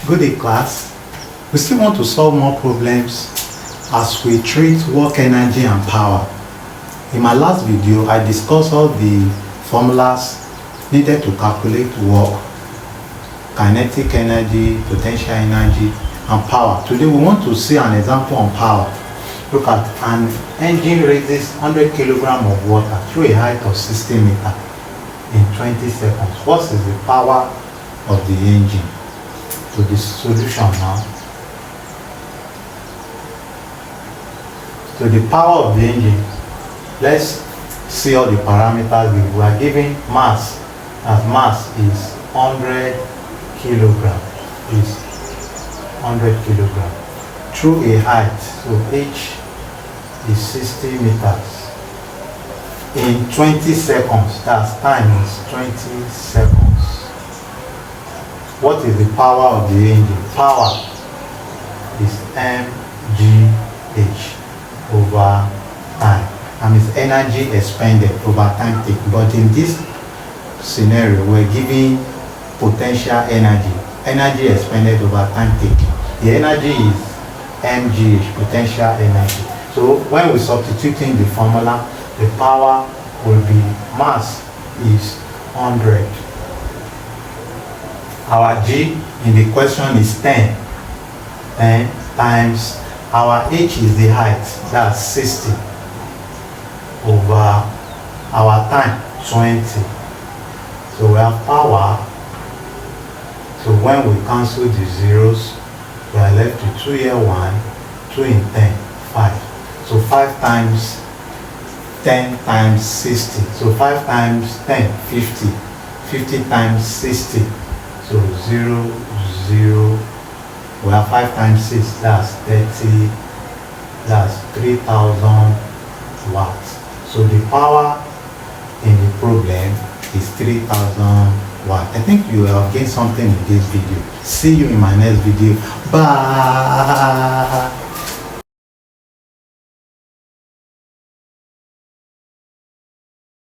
Good day, class. We still want to solve more problems as we treat work, energy and power. In my last video, I discussed all the formulas needed to calculate work, kinetic energy, potential energy and power. Today we want to see an example on power. Look at an engine raises 100 kg of water through a height of 60 meters in 20 seconds. What is the power of the engine? To the solution now. To the power of the engine, let's see all the parameters. We are given mass, as mass is 100 kilogram, is 100 kilogram through a height, so h is 60 meters in 20 seconds. That's time is 20 seconds. What is the power of the engine? Power is mgh over time, and it's energy expended over time taken. But in this scenario, we're giving potential energy expended over time taken. The energy is mgh, potential energy. So when we substitute in the formula, the power will be, mass is 100. Our G in the question is 10. 10 times our H is the height, that's 60, over our time, 20. So we have power. So when we cancel the zeros, we are left with 2 here 1, 2 in 10, 5. So 5 times 10 times 60. So 5 times 10, 50. 50 times 60. So 0, 0. We have 5 times 6, that's 30. That's 3,000 watts. So the power in the problem is 3,000 watts. I think you have gained something in this video. See you in my next video. Bye.